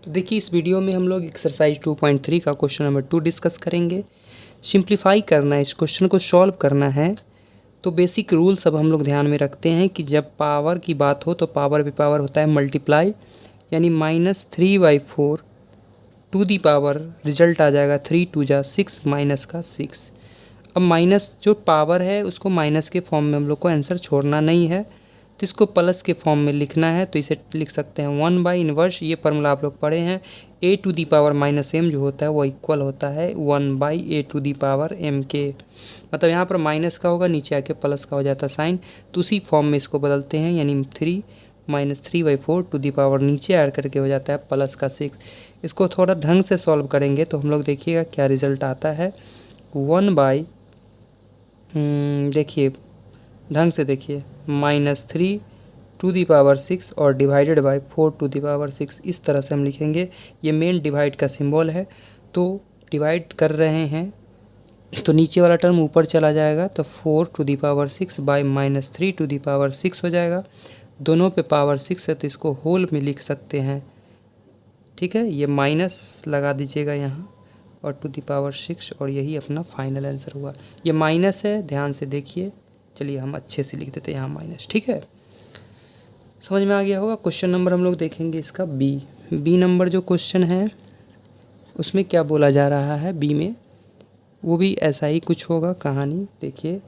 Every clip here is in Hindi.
तो देखिए इस वीडियो में हम लोग एक्सरसाइज 2.3 का क्वेश्चन नंबर 2 डिस्कस करेंगे। सिंप्लीफाई करना है, इस क्वेश्चन को सॉल्व करना है। तो बेसिक रूल सब हम लोग ध्यान में रखते हैं कि जब पावर की बात हो तो पावर पे पावर होता है मल्टीप्लाई, यानी -3/4 टू दी पावर रिजल्ट आ जाएगा 3 2 जा 6 माइनस का 6। अब माइनस जो पावर है उसको माइनस के फॉर्म में हम लोग को आंसर छोड़ना नहीं है, तो इसको प्लस के फॉर्म में लिखना है। तो इसे लिख सकते हैं 1/इनवर्स, ये फॉर्मूला आप लोग पढ़े हैं। a to the power -m जो होता है वो इक्वल होता है 1/a to the power m के। मतलब यहाँ पर माइनस का होगा, नीचे आके प्लस का हो जाता है साइन, तो उसी फॉर्म में इसको बदलते हैं, यानी 3 -3/4 टू दी पावर नीचे ऐड करके हो जाता है प्लस का 6। इसको थोड़ा ढंग से सॉल्व करेंगे तो हम लोग देखिएगा क्या रिजल्ट आता है। 1 देखिए ढंग से देखिए, -3 टू दी पावर 6 और divided by 4 to the power 6, इस तरह से हम लिखेंगे। ये मेन डिवाइड का सिंबल है, तो डिवाइड कर रहे हैं तो नीचे वाला टर्म ऊपर चला जाएगा, तो 4 to the power 6 by -3 to the power 6 हो जाएगा। दोनों पे पावर 6 है तो इसको होल में लिख सकते हैं, ठीक है। ये माइनस लगा दीजिएगा यहाँ और टू दी पावर 6, और यही अपना फाइनल आंसर हुआ। ये माइनस है, ध्यान से देखिए। चलिए हम अच्छे से लिख देते हैं यहाँ माइनस, ठीक है। समझ में आ गया होगा। क्वेश्चन नंबर हम लोग देखेंगे इसका बी नंबर जो क्वेश्चन है उसमें क्या बोला जा रहा है बी में, वो भी ऐसा ही कुछ होगा कहानी। देखिए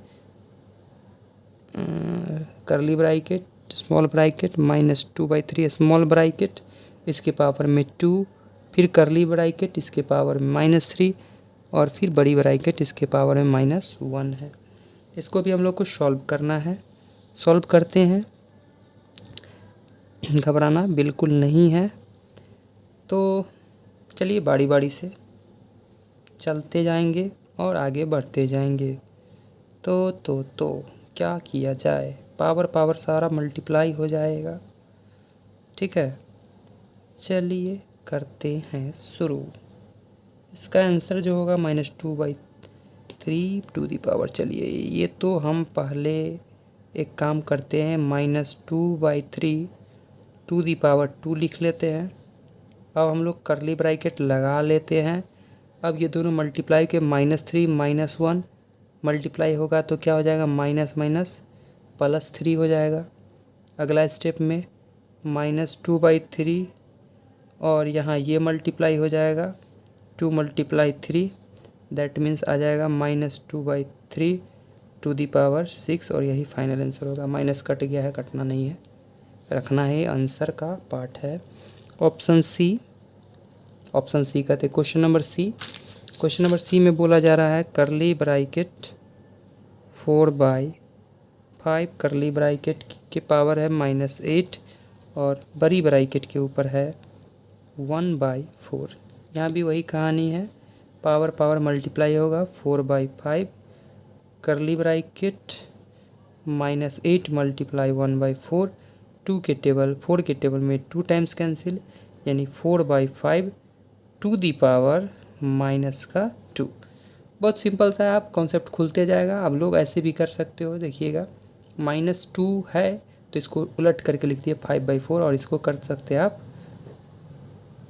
करली bracket, small bracket, -2/3 small bracket, इसके पावर में 2, फिर करली ब्रैकेट, इसके पावर में -3, और फिर बड़ी ब्रैकेट, इसके पावर में -1 है। इसको भी हम लोग को सॉल्व करना है। सॉल्व करते हैं, घबराना बिल्कुल नहीं है। तो चलिए बारी बारी से चलते जाएंगे और आगे बढ़ते जाएंगे। तो क्या किया जाए, पावर पावर सारा मल्टीप्लाई हो जाएगा, ठीक है। चलिए करते हैं शुरू। इसका आंसर जो होगा -2/3 टू दी पावर, चलिए ये तो हम पहले एक काम करते हैं, -2/3 टू दी पावर 2 लिख लेते हैं। अब हम लोग करली ब्रैकेट लगा लेते हैं। अब ये दोनों मल्टीप्लाई के -3 -1 मल्टीप्लाई होगा तो क्या हो जाएगा, माइनस माइनस +3 हो जाएगा। अगला स्टेप में -2/3, और यहाँ ये मल्टीप्लाई हो जाएगा 2 × 3, दैट मीन्स आ जाएगा -2/3 टू दी पावर 6, और यही फाइनल आंसर होगा। माइनस कट गया है, कटना नहीं है, रखना है, आंसर का पार्ट है। ऑप्शन सी कहते हैं question number C. Question number C में बोला जा रहा है करली ब्रैकेट 4/5, करली ब्रैकेट के पावर है -8, और बड़ी ब्रैकेट के ऊपर है 1/4। यहाँ भी वही कहानी है, पावर पावर मल्टीप्लाई होगा 4/5, करली ब्रैकेट -8 × 1/4, 2 के टेबल 4 के टेबल में 2 टाइम्स कैंसिल, यानी 4/5 टू दी पावर -2। बहुत सिंपल सा है, आप कॉन्सेप्ट खुलते जाएगा। आप लोग ऐसे भी कर सकते हो, देखिएगा -2 है तो इसको उलट करके लिख दिए 5/4, और इसको कर सकते हैं आप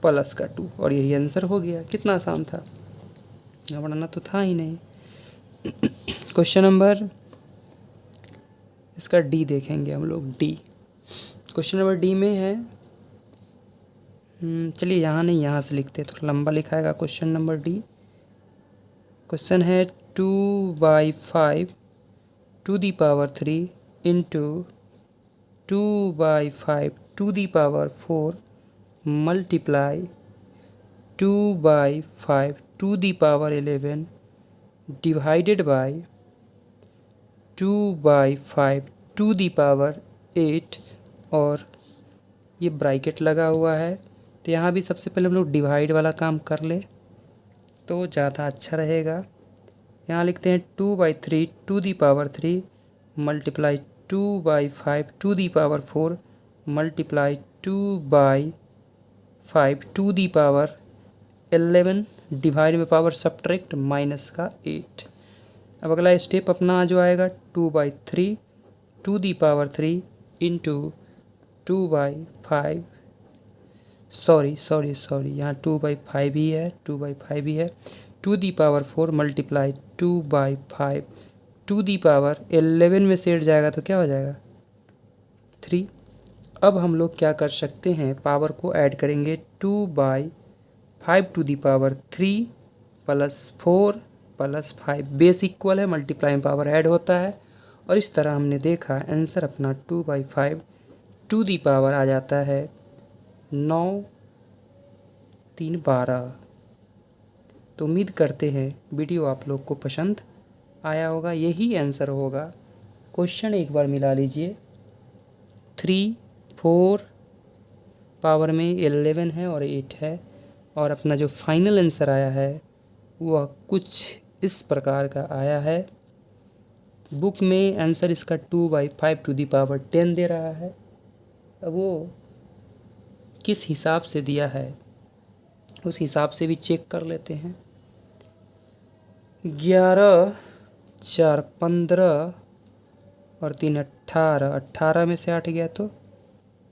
+2, और यही आंसर हो गया। कितना आसान था, घबराना तो था ही नहीं। क्वेश्चन नंबर इसका डी देखेंगे हम लोग। डी क्वेश्चन नंबर डी में है, चलिए यहाँ नहीं, यहाँ से लिखते हैं, थोड़ा लंबा लिखाएगा क्वेश्चन नंबर डी। क्वेश्चन है 2/5 to the power 3 into 2/5 to the power 4 multiply 2/5 to the power 11 divided by 2/5 to the power 8, और ये ब्रैकेट लगा हुआ है। तो यहाँ भी सबसे पहले हम लोग डिवाइड वाला काम कर ले तो ज़्यादा अच्छा रहेगा। यहाँ लिखते हैं 2/3 to the power 3 multiply 2/5 to the power 4 multiply 2/5 to the power 11 divide में पावर सब्ट्रैक्ट -8। अब अगला स्टेप अपना जो आएगा 2/3 to the power 3 into 2/5 sorry यहाँ 2/5 ही है, 2/5 ही है। 2⁴ मल्टीप्लाई 2/5, 2⁻11 में से 8 जाएगा तो क्या हो जाएगा 3। अब हम लोग क्या कर सकते हैं, पावर को ऐड करेंगे। 2/5 + 4 + 5 बेस इक्वल है, मल्टीप्लाइंग पावर ऐड होता है। और इस तरह हमने देखा आंसर अपना 2/5 आ जाता है 9 3 12। तो उम्मीद करते हैं वीडियो आप लोग को पसंद आया होगा, यही आंसर होगा। क्वेश्चन एक बार मिला लीजिए। 3 4 पावर में 11 है और 8 है, और अपना जो फाइनल आंसर आया है वह कुछ इस प्रकार का आया है। बुक में आंसर इसका 2/5 दे रहा है। अब वो किस हिसाब से दिया है उस हिसाब से भी चेक कर लेते हैं। 11 4 15 और 3 18, 18 में से 8 गया तो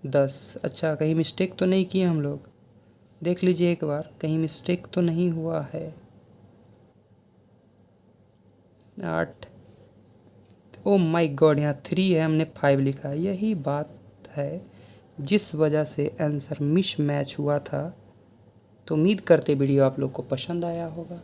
10। अच्छा, कहीं मिस्टेक तो नहीं किए हम लोग? देख लीजिए एक बार, कहीं मिस्टेक तो नहीं हुआ है। 8, ओ माय गॉड, यहाँ 3 है, हमने 5 लिखा। यही बात है जिस वजह से आंसर मिस मैच हुआ था। तो उम्मीद करते वीडियो आप लोग को पसंद आया होगा।